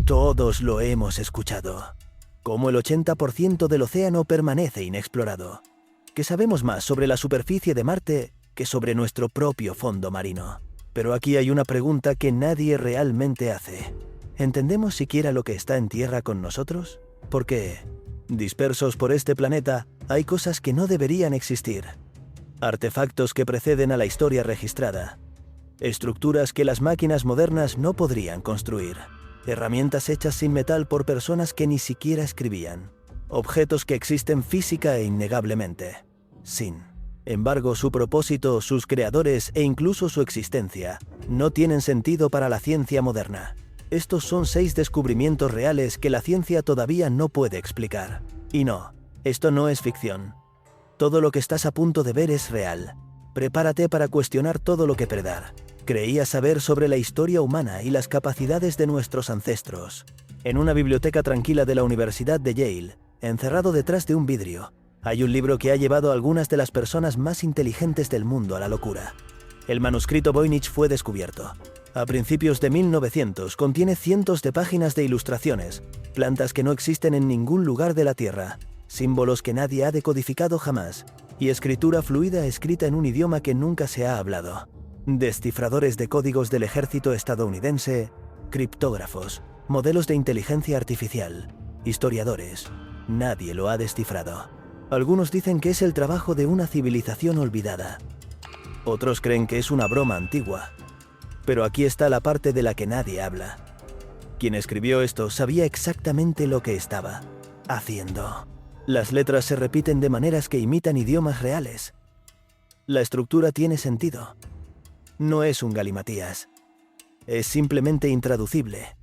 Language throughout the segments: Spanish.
Todos lo hemos escuchado. Cómo el 80% del océano permanece inexplorado. Que sabemos más sobre la superficie de Marte que sobre nuestro propio fondo marino. Pero aquí hay una pregunta que nadie realmente hace. ¿Entendemos siquiera lo que está en tierra con nosotros? Porque, dispersos por este planeta, hay cosas que no deberían existir. Artefactos que preceden a la historia registrada. Estructuras que las máquinas modernas no podrían construir. Herramientas hechas sin metal por personas que ni siquiera escribían. Objetos que existen física e innegablemente. Sin embargo, su propósito, sus creadores e incluso su existencia no tienen sentido para la ciencia moderna. Estos son 6 descubrimientos reales que la ciencia todavía no puede explicar. Y no, esto no es ficción. Todo lo que estás a punto de ver es real. Prepárate para cuestionar todo lo que predar. Creías saber sobre la historia humana y las capacidades de nuestros ancestros. En una biblioteca tranquila de la Universidad de Yale, encerrado detrás de un vidrio, hay un libro que ha llevado a algunas de las personas más inteligentes del mundo a la locura. El manuscrito Voynich fue descubierto. A principios de 1900 contiene cientos de páginas de ilustraciones, plantas que no existen en ningún lugar de la Tierra, símbolos que nadie ha decodificado jamás, y escritura fluida escrita en un idioma que nunca se ha hablado. Descifradores de códigos del ejército estadounidense, criptógrafos, modelos de inteligencia artificial, historiadores. Nadie lo ha descifrado. Algunos dicen que es el trabajo de una civilización olvidada. Otros creen que es una broma antigua. Pero aquí está la parte de la que nadie habla. Quien escribió esto sabía exactamente lo que estaba haciendo. Las letras se repiten de maneras que imitan idiomas reales. La estructura tiene sentido. No es un galimatías. Es simplemente intraducible.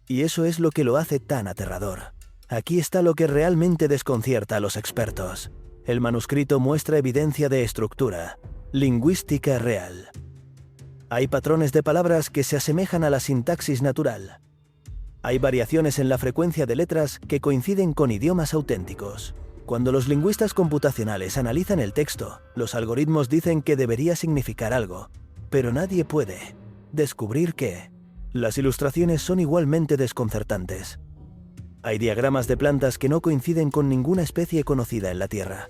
Y eso es lo que lo hace tan aterrador. Aquí está lo que realmente desconcierta a los expertos. El manuscrito muestra evidencia de estructura, lingüística real. Hay patrones de palabras que se asemejan a la sintaxis natural. Hay variaciones en la frecuencia de letras que coinciden con idiomas auténticos. Cuando los lingüistas computacionales analizan el texto, los algoritmos dicen que debería significar algo, pero nadie puede descubrir qué. Las ilustraciones son igualmente desconcertantes. Hay diagramas de plantas que no coinciden con ninguna especie conocida en la Tierra.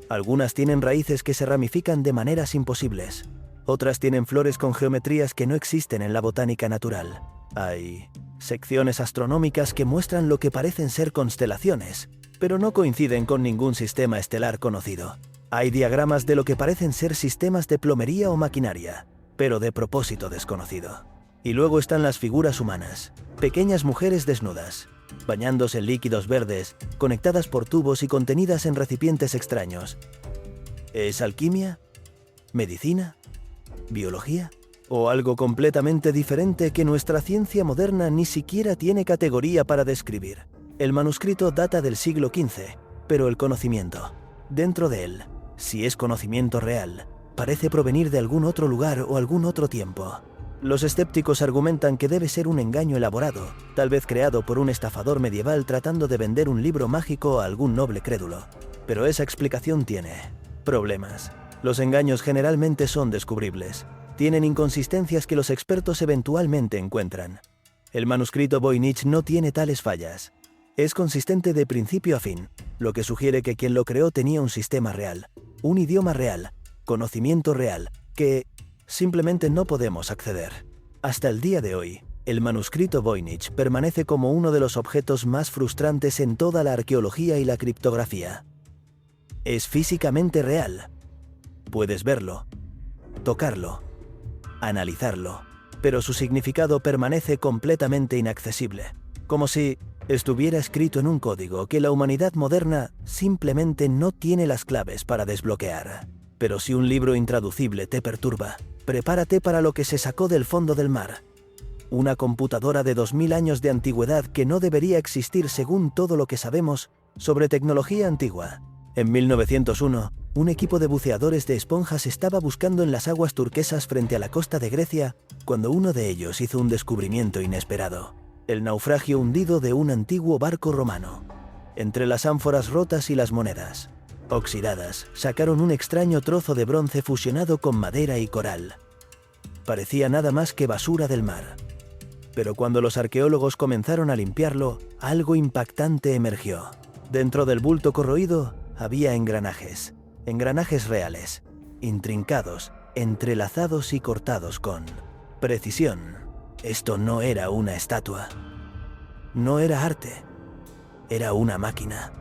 Algunas tienen raíces que se ramifican de maneras imposibles. Otras tienen flores con geometrías que no existen en la botánica natural. Hay secciones astronómicas que muestran lo que parecen ser constelaciones, pero no coinciden con ningún sistema estelar conocido. Hay diagramas de lo que parecen ser sistemas de plomería o maquinaria, pero de propósito desconocido. Y luego están las figuras humanas, pequeñas mujeres desnudas, bañándose en líquidos verdes, conectadas por tubos y contenidas en recipientes extraños. ¿Es alquimia? ¿Medicina? ¿Biología? ¿O algo completamente diferente que nuestra ciencia moderna ni siquiera tiene categoría para describir? El manuscrito data del siglo XV, pero el conocimiento, dentro de él, si es conocimiento real, parece provenir de algún otro lugar o algún otro tiempo. Los escépticos argumentan que debe ser un engaño elaborado, tal vez creado por un estafador medieval tratando de vender un libro mágico a algún noble crédulo. Pero esa explicación tiene problemas. Los engaños generalmente son descubribles. Tienen inconsistencias que los expertos eventualmente encuentran. El manuscrito Voynich no tiene tales fallas. Es consistente de principio a fin, lo que sugiere que quien lo creó tenía un sistema real, un idioma real, conocimiento real, que simplemente no podemos acceder. Hasta el día de hoy, el manuscrito Voynich permanece como uno de los objetos más frustrantes en toda la arqueología y la criptografía. Es físicamente real. Puedes verlo, tocarlo, analizarlo, pero su significado permanece completamente inaccesible, como si estuviera escrito en un código que la humanidad moderna simplemente no tiene las claves para desbloquear. Pero si un libro intraducible te perturba, prepárate para lo que se sacó del fondo del mar. Una computadora de 2000 años de antigüedad que no debería existir según todo lo que sabemos sobre tecnología antigua. En 1901, un equipo de buceadores de esponjas estaba buscando en las aguas turquesas frente a la costa de Grecia cuando uno de ellos hizo un descubrimiento inesperado: el naufragio hundido de un antiguo barco romano. Entre las ánforas rotas y las monedas oxidadas, sacaron un extraño trozo de bronce fusionado con madera y coral. Parecía nada más que basura del mar. Pero cuando los arqueólogos comenzaron a limpiarlo, algo impactante emergió. Dentro del bulto corroído había engranajes reales, intrincados, entrelazados y cortados con precisión. Esto no era una estatua. No era arte. Era una máquina.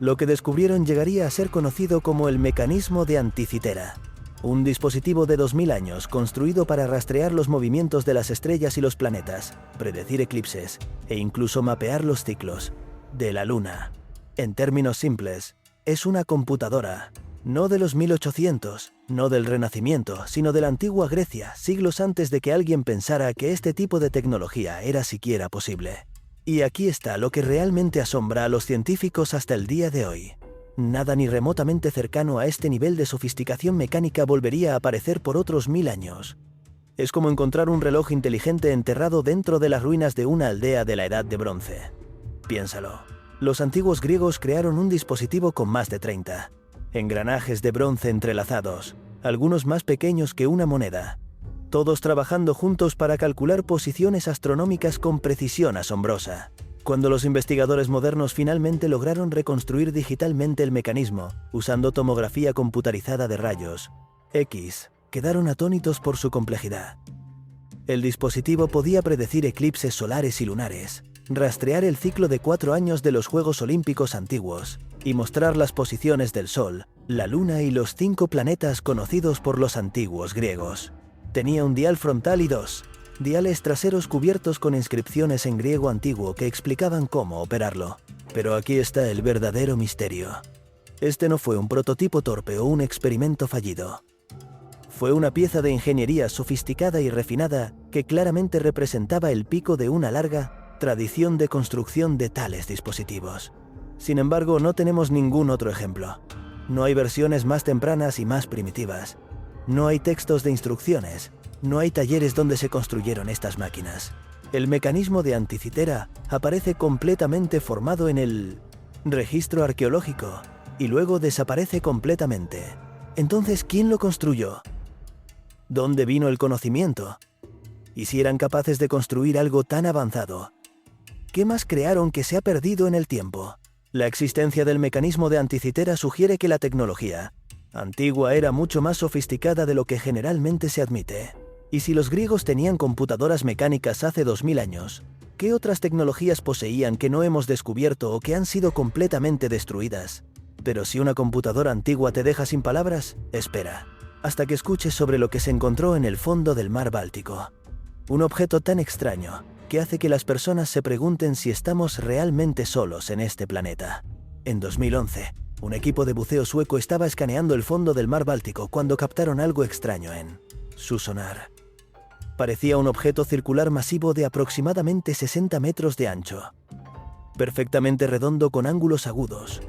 Lo que descubrieron llegaría a ser conocido como el mecanismo de Anticitera. Un dispositivo de 2000 años construido para rastrear los movimientos de las estrellas y los planetas, predecir eclipses e incluso mapear los ciclos de la Luna. En términos simples, es una computadora, no de los 1800, no del Renacimiento, sino de la antigua Grecia, siglos antes de que alguien pensara que este tipo de tecnología era siquiera posible. Y aquí está lo que realmente asombra a los científicos hasta el día de hoy. Nada ni remotamente cercano a este nivel de sofisticación mecánica volvería a aparecer por otros 1000 años. Es como encontrar un reloj inteligente enterrado dentro de las ruinas de una aldea de la Edad de Bronce. Piénsalo. Los antiguos griegos crearon un dispositivo con más de 30 engranajes de bronce entrelazados, algunos más pequeños que una moneda, todos trabajando juntos para calcular posiciones astronómicas con precisión asombrosa. Cuando los investigadores modernos finalmente lograron reconstruir digitalmente el mecanismo, usando tomografía computarizada de rayos X, quedaron atónitos por su complejidad. El dispositivo podía predecir eclipses solares y lunares, rastrear el ciclo de 4 años de los Juegos Olímpicos antiguos y mostrar las posiciones del Sol, la Luna y los 5 planetas conocidos por los antiguos griegos. Tenía un dial frontal y 2 diales traseros cubiertos con inscripciones en griego antiguo que explicaban cómo operarlo. Pero aquí está el verdadero misterio. Este no fue un prototipo torpe o un experimento fallido. Fue una pieza de ingeniería sofisticada y refinada que claramente representaba el pico de una larga tradición de construcción de tales dispositivos. Sin embargo, no tenemos ningún otro ejemplo. No hay versiones más tempranas y más primitivas. No hay textos de instrucciones. No hay talleres donde se construyeron estas máquinas. El mecanismo de Anticitera aparece completamente formado en el registro arqueológico y luego desaparece completamente. Entonces, ¿quién lo construyó? ¿Dónde vino el conocimiento? ¿Y si eran capaces de construir algo tan avanzado? ¿Qué más crearon que se ha perdido en el tiempo? La existencia del mecanismo de Anticitera sugiere que la tecnología antigua era mucho más sofisticada de lo que generalmente se admite. Y si los griegos tenían computadoras mecánicas hace 2000 años, ¿qué otras tecnologías poseían que no hemos descubierto o que han sido completamente destruidas? Pero si una computadora antigua te deja sin palabras, espera, hasta que escuches sobre lo que se encontró en el fondo del mar Báltico. Un objeto tan extraño que hace que las personas se pregunten si estamos realmente solos en este planeta. En 2011, un equipo de buceo sueco estaba escaneando el fondo del mar Báltico cuando captaron algo extraño en su sonar. Parecía un objeto circular masivo de aproximadamente 60 metros de ancho, perfectamente redondo con ángulos agudos,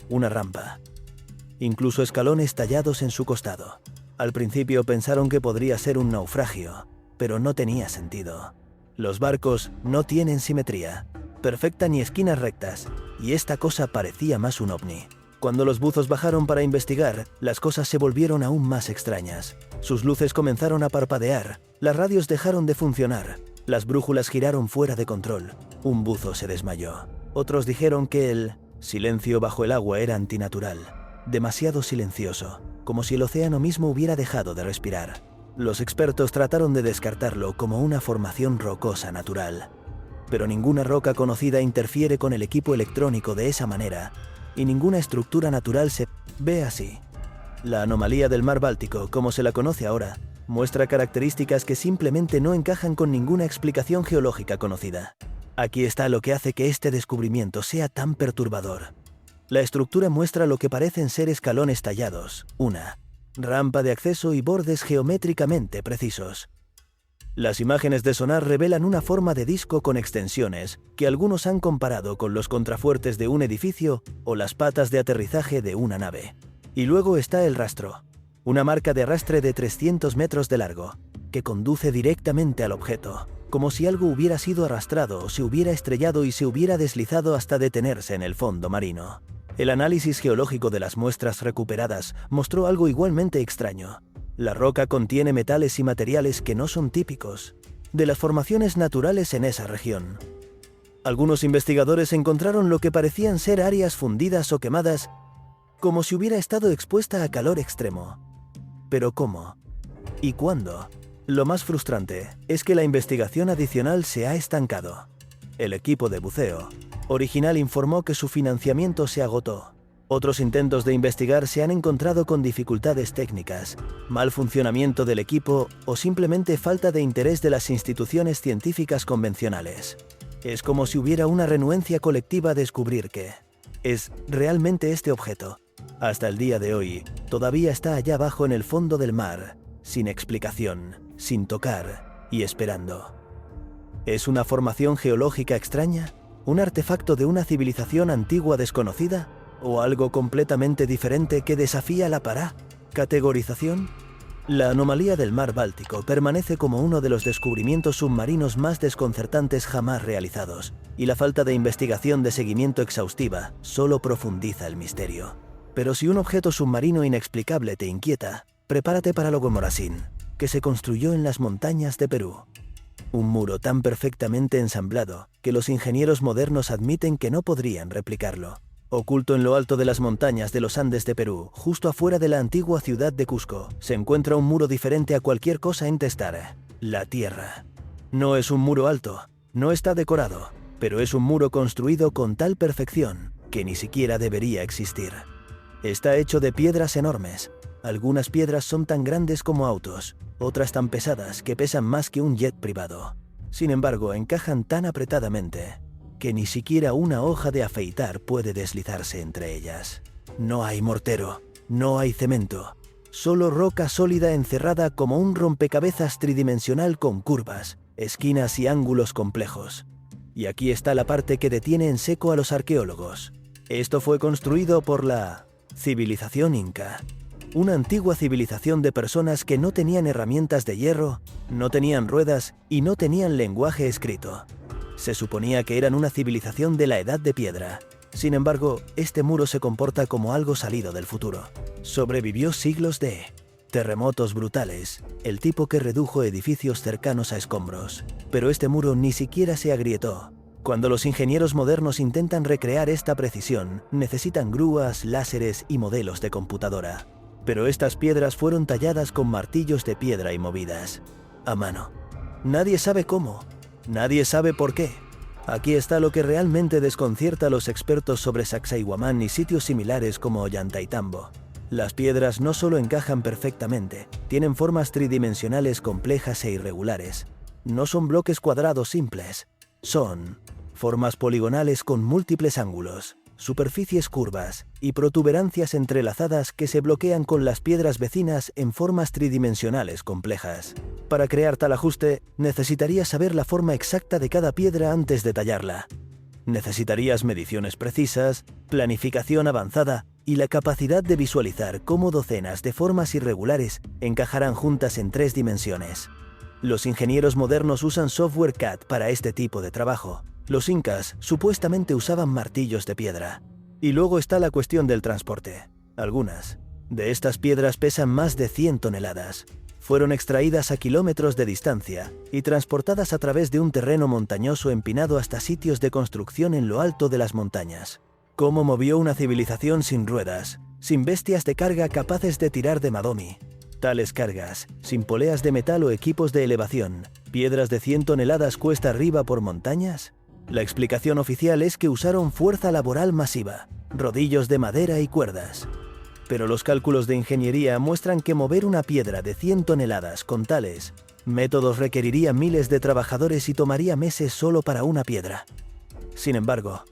una rampa, incluso escalones tallados en su costado. Al principio pensaron que podría ser un naufragio, pero no tenía sentido. Los barcos no tienen simetría perfecta ni esquinas rectas, y esta cosa parecía más un ovni. Cuando los buzos bajaron para investigar, las cosas se volvieron aún más extrañas. Sus luces comenzaron a parpadear, las radios dejaron de funcionar, las brújulas giraron fuera de control. Un buzo se desmayó. Otros dijeron que el silencio bajo el agua era antinatural, demasiado silencioso, como si el océano mismo hubiera dejado de respirar. Los expertos trataron de descartarlo como una formación rocosa natural. Pero ninguna roca conocida interfiere con el equipo electrónico de esa manera, y ninguna estructura natural se ve así. La anomalía del mar Báltico, como se la conoce ahora, muestra características que simplemente no encajan con ninguna explicación geológica conocida. Aquí está lo que hace que este descubrimiento sea tan perturbador. La estructura muestra lo que parecen ser escalones tallados, una rampa de acceso y bordes geométricamente precisos. Las imágenes de sonar revelan una forma de disco con extensiones que algunos han comparado con los contrafuertes de un edificio o las patas de aterrizaje de una nave. Y luego está el rastro, una marca de arrastre de 300 metros de largo, que conduce directamente al objeto, como si algo hubiera sido arrastrado o se hubiera estrellado y se hubiera deslizado hasta detenerse en el fondo marino. El análisis geológico de las muestras recuperadas mostró algo igualmente extraño. La roca contiene metales y materiales que no son típicos. de las formaciones naturales en esa región. Algunos investigadores encontraron lo que parecían ser áreas fundidas o quemadas, como si hubiera estado expuesta a calor extremo. ¿Pero cómo? ¿Y cuándo? Lo más frustrante es que la investigación adicional se ha estancado. El equipo de buceo original informó que su financiamiento se agotó. Otros intentos de investigar se han encontrado con dificultades técnicas, mal funcionamiento del equipo o simplemente falta de interés de las instituciones científicas convencionales. Es como si hubiera una renuencia colectiva a descubrir qué es realmente este objeto. Hasta el día de hoy, todavía está allá abajo en el fondo del mar, sin explicación, sin tocar y esperando. ¿Es una formación geológica extraña? ¿Un artefacto de una civilización antigua desconocida? ¿O algo completamente diferente que desafía la categorización? La anomalía del mar Báltico permanece como uno de los descubrimientos submarinos más desconcertantes jamás realizados, y la falta de investigación de seguimiento exhaustiva solo profundiza el misterio. Pero si un objeto submarino inexplicable te inquieta, prepárate para Logomorasín, que se construyó en las montañas de Perú. Un muro tan perfectamente ensamblado que los ingenieros modernos admiten que no podrían replicarlo. Oculto en lo alto de las montañas de los Andes de Perú, justo afuera de la antigua ciudad de Cusco, se encuentra un muro diferente a cualquier cosa en Testara: la Tierra. No es un muro alto, no está decorado, pero es un muro construido con tal perfección que ni siquiera debería existir. Está hecho de piedras enormes. Algunas piedras son tan grandes como autos, otras tan pesadas que pesan más que un jet privado. Sin embargo, encajan tan apretadamente que ni siquiera una hoja de afeitar puede deslizarse entre ellas. No hay mortero, no hay cemento, solo roca sólida encerrada como un rompecabezas tridimensional con curvas, esquinas y ángulos complejos. Y aquí está la parte que detiene en seco a los arqueólogos. Esto fue construido por la civilización inca. Una antigua civilización de personas que no tenían herramientas de hierro, no tenían ruedas y no tenían lenguaje escrito. Se suponía que eran una civilización de la Edad de Piedra. Sin embargo, este muro se comporta como algo salido del futuro. Sobrevivió siglos de terremotos brutales, el tipo que redujo edificios cercanos a escombros. Pero este muro ni siquiera se agrietó. Cuando los ingenieros modernos intentan recrear esta precisión, necesitan grúas, láseres y modelos de computadora. Pero estas piedras fueron talladas con martillos de piedra y movidas a mano. Nadie sabe cómo, nadie sabe por qué. Aquí está lo que realmente desconcierta a los expertos sobre Sacsayhuamán y sitios similares como Ollantaytambo. Las piedras no solo encajan perfectamente, tienen formas tridimensionales complejas e irregulares. No son bloques cuadrados simples, son formas poligonales con múltiples ángulos, superficies curvas y protuberancias entrelazadas que se bloquean con las piedras vecinas en formas tridimensionales complejas. Para crear tal ajuste, necesitarías saber la forma exacta de cada piedra antes de tallarla. Necesitarías mediciones precisas, planificación avanzada y la capacidad de visualizar cómo docenas de formas irregulares encajarán juntas en 3 dimensiones. Los ingenieros modernos usan software CAD para este tipo de trabajo. Los incas supuestamente usaban martillos de piedra. Y luego está la cuestión del transporte. Algunas de estas piedras pesan más de 100 toneladas. Fueron extraídas a kilómetros de distancia y transportadas a través de un terreno montañoso empinado hasta sitios de construcción en lo alto de las montañas. ¿Cómo movió una civilización sin ruedas, sin bestias de carga capaces de tirar de Madomi? Tales cargas, sin poleas de metal o equipos de elevación, piedras de 100 toneladas cuesta arriba por montañas. La explicación oficial es que usaron fuerza laboral masiva, rodillos de madera y cuerdas. Pero los cálculos de ingeniería muestran que mover una piedra de 100 toneladas con tales métodos requeriría miles de trabajadores y tomaría meses solo para una piedra. Sin embargo,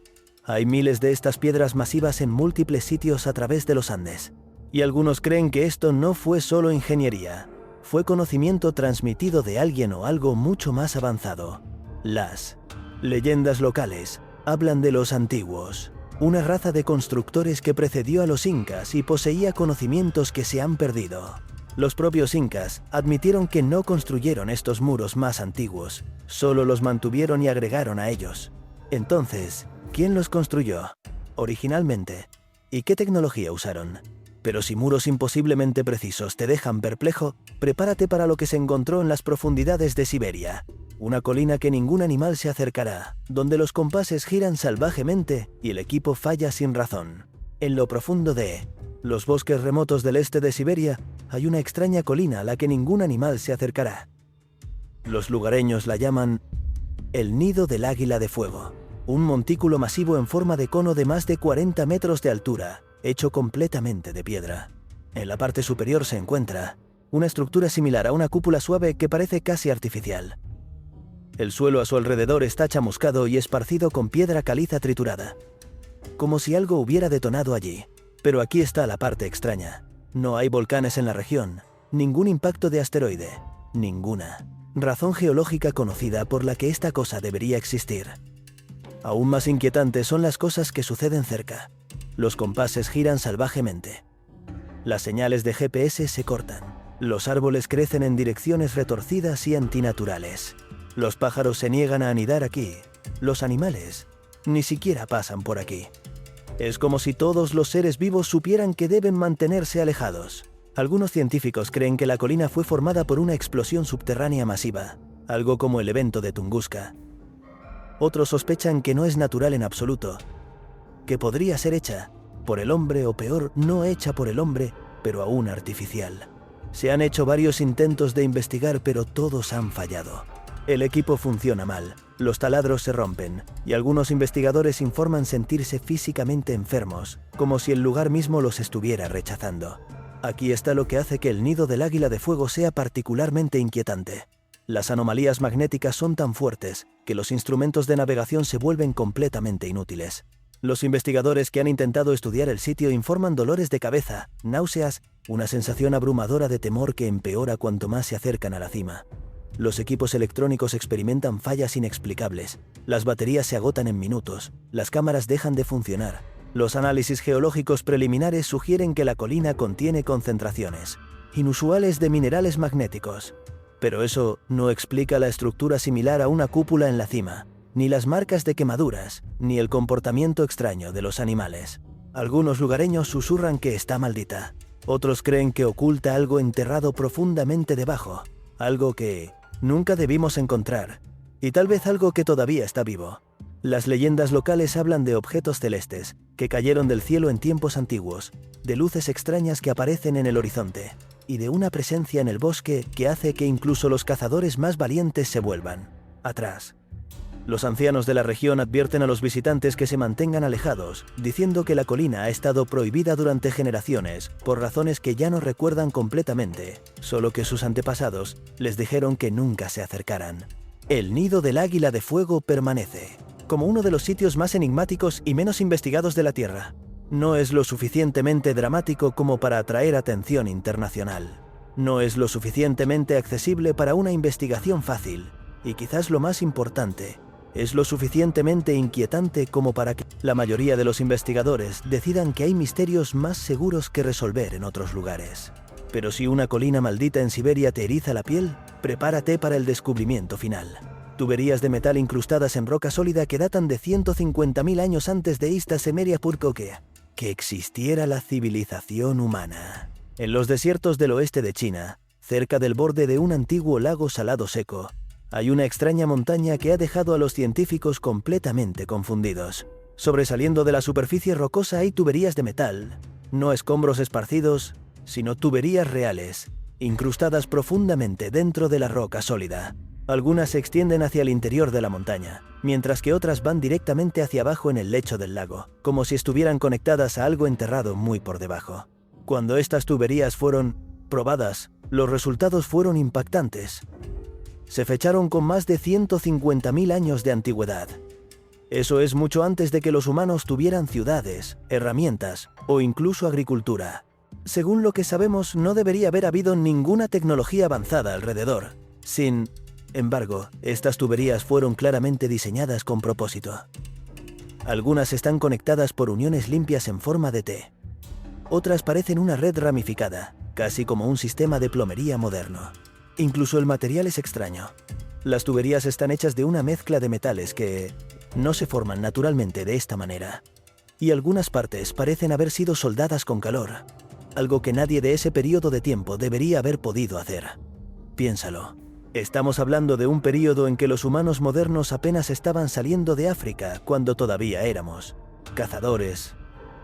hay miles de estas piedras masivas en múltiples sitios a través de los Andes. Y algunos creen que esto no fue solo ingeniería, fue conocimiento transmitido de alguien o algo mucho más avanzado. Las leyendas locales hablan de los antiguos, una raza de constructores que precedió a los incas y poseía conocimientos que se han perdido. Los propios incas admitieron que no construyeron estos muros más antiguos, solo los mantuvieron y agregaron a ellos. Entonces, ¿quién los construyó originalmente? ¿Y qué tecnología usaron? Pero si muros imposiblemente precisos te dejan perplejo, prepárate para lo que se encontró en las profundidades de Siberia. Una colina que ningún animal se acercará, donde los compases giran salvajemente y el equipo falla sin razón. En lo profundo de los bosques remotos del este de Siberia hay una extraña colina a la que ningún animal se acercará. Los lugareños la llaman el Nido del Águila de Fuego, un montículo masivo en forma de cono de más de 40 metros de altura, hecho completamente de piedra. En la parte superior se encuentra una estructura similar a una cúpula suave que parece casi artificial. El suelo a su alrededor está chamuscado y esparcido con piedra caliza triturada, como si algo hubiera detonado allí. Pero aquí está la parte extraña. No hay volcanes en la región, ningún impacto de asteroide, ninguna razón geológica conocida por la que esta cosa debería existir. Aún más inquietantes son las cosas que suceden cerca. Los compases giran salvajemente. Las señales de GPS se cortan. Los árboles crecen en direcciones retorcidas y antinaturales. Los pájaros se niegan a anidar aquí. Los animales ni siquiera pasan por aquí. Es como si todos los seres vivos supieran que deben mantenerse alejados. Algunos científicos creen que la colina fue formada por una explosión subterránea masiva, algo como el evento de Tunguska. Otros sospechan que no es natural en absoluto, que podría ser hecha por el hombre o peor, no hecha por el hombre, pero aún artificial. Se han hecho varios intentos de investigar, pero todos han fallado. El equipo funciona mal, los taladros se rompen, y algunos investigadores informan sentirse físicamente enfermos, como si el lugar mismo los estuviera rechazando. Aquí está lo que hace que el Nido del Águila de Fuego sea particularmente inquietante. Las anomalías magnéticas son tan fuertes que los instrumentos de navegación se vuelven completamente inútiles. Los investigadores que han intentado estudiar el sitio informan dolores de cabeza, náuseas, una sensación abrumadora de temor que empeora cuanto más se acercan a la cima. Los equipos electrónicos experimentan fallas inexplicables, las baterías se agotan en minutos, las cámaras dejan de funcionar. Los análisis geológicos preliminares sugieren que la colina contiene concentraciones inusuales de minerales magnéticos. Pero eso no explica la estructura similar a una cúpula en la cima, ni las marcas de quemaduras, ni el comportamiento extraño de los animales. Algunos lugareños susurran que está maldita. Otros creen que oculta algo enterrado profundamente debajo, algo que nunca debimos encontrar, y tal vez algo que todavía está vivo. Las leyendas locales hablan de objetos celestes que cayeron del cielo en tiempos antiguos, de luces extrañas que aparecen en el horizonte, y de una presencia en el bosque que hace que incluso los cazadores más valientes se vuelvan atrás. Los ancianos de la región advierten a los visitantes que se mantengan alejados, diciendo que la colina ha estado prohibida durante generaciones por razones que ya no recuerdan completamente, solo que sus antepasados les dijeron que nunca se acercaran. El Nido del Águila de Fuego permanece como uno de los sitios más enigmáticos y menos investigados de la Tierra. No es lo suficientemente dramático como para atraer atención internacional. No es lo suficientemente accesible para una investigación fácil. Y quizás lo más importante, es lo suficientemente inquietante como para que la mayoría de los investigadores decidan que hay misterios más seguros que resolver en otros lugares. Pero si una colina maldita en Siberia te eriza la piel, prepárate para el descubrimiento final. Tuberías de metal incrustadas en roca sólida que datan de 150.000 años antes de esta Semeria Purkoke, que existiera la civilización humana. En los desiertos del oeste de China, cerca del borde de un antiguo lago salado seco, hay una extraña montaña que ha dejado a los científicos completamente confundidos. Sobresaliendo de la superficie rocosa hay tuberías de metal, no escombros esparcidos, sino tuberías reales, incrustadas profundamente dentro de la roca sólida. Algunas se extienden hacia el interior de la montaña, mientras que otras van directamente hacia abajo en el lecho del lago, como si estuvieran conectadas a algo enterrado muy por debajo. Cuando estas tuberías fueron probadas, los resultados fueron impactantes. Se fecharon con más de 150.000 años de antigüedad. Eso es mucho antes de que los humanos tuvieran ciudades, herramientas o incluso agricultura. Según lo que sabemos, no debería haber habido ninguna tecnología avanzada alrededor. Sin embargo, estas tuberías fueron claramente diseñadas con propósito. Algunas están conectadas por uniones limpias en forma de T. Otras parecen una red ramificada, casi como un sistema de plomería moderno. Incluso el material es extraño. Las tuberías están hechas de una mezcla de metales que no se forman naturalmente de esta manera. Y algunas partes parecen haber sido soldadas con calor, algo que nadie de ese periodo de tiempo debería haber podido hacer. Piénsalo. Estamos hablando de un período en que los humanos modernos apenas estaban saliendo de África cuando todavía éramos cazadores,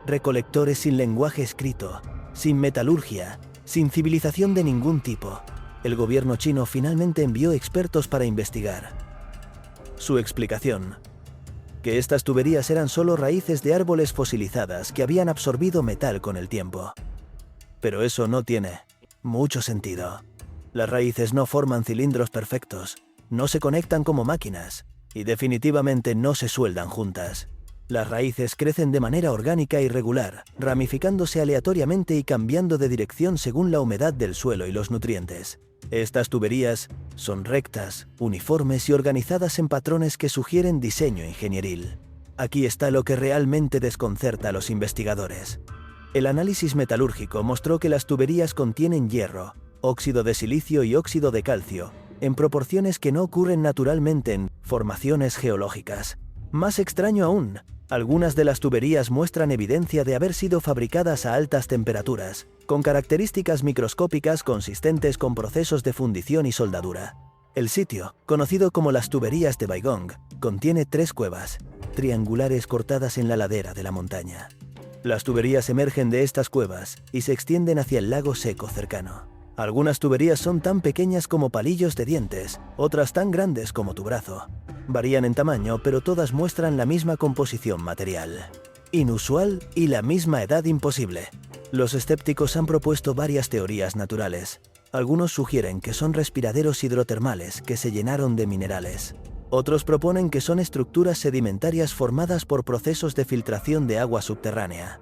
recolectores sin lenguaje escrito, sin metalurgia, sin civilización de ningún tipo. El gobierno chino finalmente envió expertos para investigar. Su explicación: que estas tuberías eran solo raíces de árboles fosilizadas que habían absorbido metal con el tiempo. Pero eso no tiene mucho sentido. Las raíces no forman cilindros perfectos, no se conectan como máquinas, y definitivamente no se sueldan juntas. Las raíces crecen de manera orgánica y regular, ramificándose aleatoriamente y cambiando de dirección según la humedad del suelo y los nutrientes. Estas tuberías son rectas, uniformes y organizadas en patrones que sugieren diseño ingenieril. Aquí está lo que realmente desconcerta a los investigadores. El análisis metalúrgico mostró que las tuberías contienen hierro, óxido de silicio y óxido de calcio, en proporciones que no ocurren naturalmente en formaciones geológicas. Más extraño aún, algunas de las tuberías muestran evidencia de haber sido fabricadas a altas temperaturas, con características microscópicas consistentes con procesos de fundición y soldadura. El sitio, conocido como las tuberías de Baigong, contiene 3 cuevas triangulares cortadas en la ladera de la montaña. Las tuberías emergen de estas cuevas y se extienden hacia el lago seco cercano. Algunas tuberías son tan pequeñas como palillos de dientes, otras tan grandes como tu brazo. Varían en tamaño, pero todas muestran la misma composición material. Inusual y la misma edad imposible. Los escépticos han propuesto varias teorías naturales. Algunos sugieren que son respiraderos hidrotermales que se llenaron de minerales. Otros proponen que son estructuras sedimentarias formadas por procesos de filtración de agua subterránea.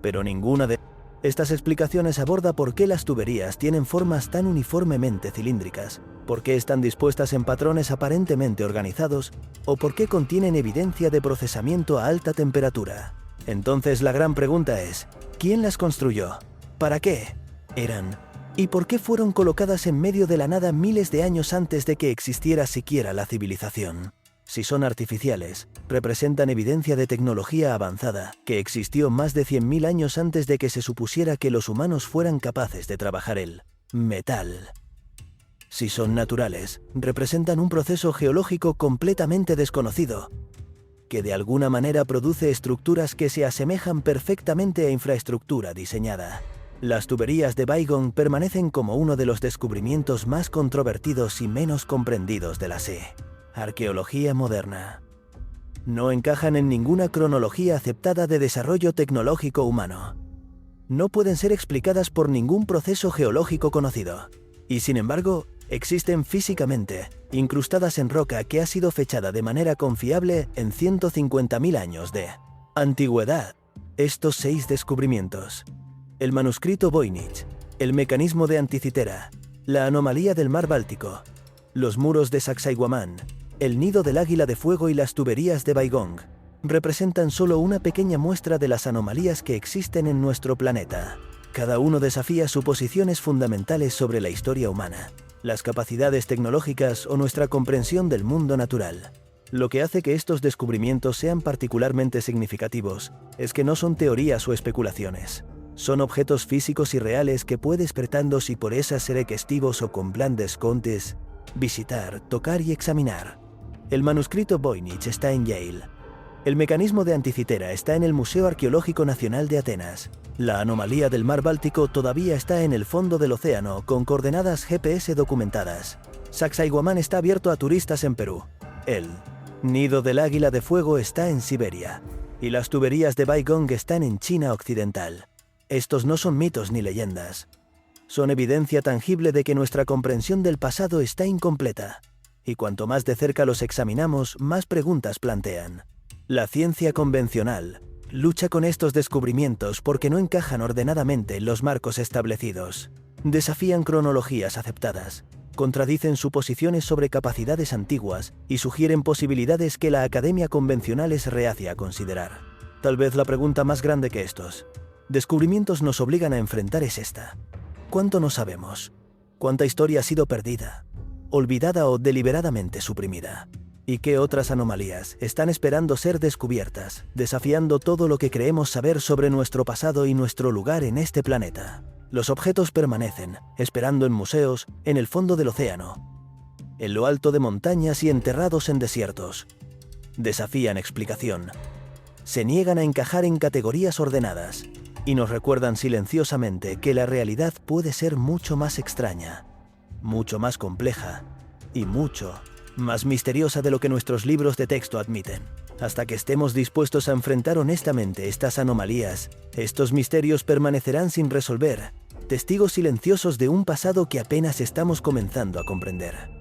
Pero ninguna de estas explicaciones aborda por qué las tuberías tienen formas tan uniformemente cilíndricas, por qué están dispuestas en patrones aparentemente organizados, o por qué contienen evidencia de procesamiento a alta temperatura. Entonces la gran pregunta es, ¿quién las construyó? ¿Para qué eran? ¿Y por qué fueron colocadas en medio de la nada miles de años antes de que existiera siquiera la civilización? Si son artificiales, representan evidencia de tecnología avanzada que existió más de 100.000 años antes de que se supusiera que los humanos fueran capaces de trabajar el metal. Si son naturales, representan un proceso geológico completamente desconocido, que de alguna manera produce estructuras que se asemejan perfectamente a infraestructura diseñada. Las tuberías de Baigong permanecen como uno de los descubrimientos más controvertidos y menos comprendidos de la arqueología moderna. No encajan en ninguna cronología aceptada de desarrollo tecnológico humano. No pueden ser explicadas por ningún proceso geológico conocido. Y sin embargo, existen físicamente, incrustadas en roca que ha sido fechada de manera confiable en 150.000 años de antigüedad. Estos 6 descubrimientos: el manuscrito Voynich, el mecanismo de Anticitera, la anomalía del mar Báltico, los muros de Sacsayhuamán, el nido del águila de fuego y las tuberías de Baigong, representan solo una pequeña muestra de las anomalías que existen en nuestro planeta. Cada uno desafía suposiciones fundamentales sobre la historia humana, las capacidades tecnológicas o nuestra comprensión del mundo natural. Lo que hace que estos descubrimientos sean particularmente significativos es que no son teorías o especulaciones. Son objetos físicos y reales que puedes pretender si por esas ser estivos o con plan descontes, visitar, tocar y examinar. El manuscrito Voynich está en Yale. El mecanismo de Anticitera está en el Museo Arqueológico Nacional de Atenas. La anomalía del mar Báltico todavía está en el fondo del océano con coordenadas GPS documentadas. Sacsayhuamán está abierto a turistas en Perú. El nido del águila de fuego está en Siberia. Y las tuberías de Baigong están en China occidental. Estos no son mitos ni leyendas. Son evidencia tangible de que nuestra comprensión del pasado está incompleta. Y cuanto más de cerca los examinamos, más preguntas plantean. La ciencia convencional lucha con estos descubrimientos porque no encajan ordenadamente en los marcos establecidos. Desafían cronologías aceptadas, contradicen suposiciones sobre capacidades antiguas y sugieren posibilidades que la academia convencional es reacia a considerar. Tal vez la pregunta más grande que estos descubrimientos nos obligan a enfrentar es esta: ¿cuánto no sabemos? ¿Cuánta historia ha sido perdida, olvidada o deliberadamente suprimida? ¿Y qué otras anomalías están esperando ser descubiertas, desafiando todo lo que creemos saber sobre nuestro pasado y nuestro lugar en este planeta? Los objetos permanecen, esperando en museos, en el fondo del océano, en lo alto de montañas y enterrados en desiertos. Desafían explicación. Se niegan a encajar en categorías ordenadas y nos recuerdan silenciosamente que la realidad puede ser mucho más extraña, mucho más compleja y mucho más misteriosa de lo que nuestros libros de texto admiten. Hasta que estemos dispuestos a enfrentar honestamente estas anomalías, estos misterios permanecerán sin resolver, testigos silenciosos de un pasado que apenas estamos comenzando a comprender.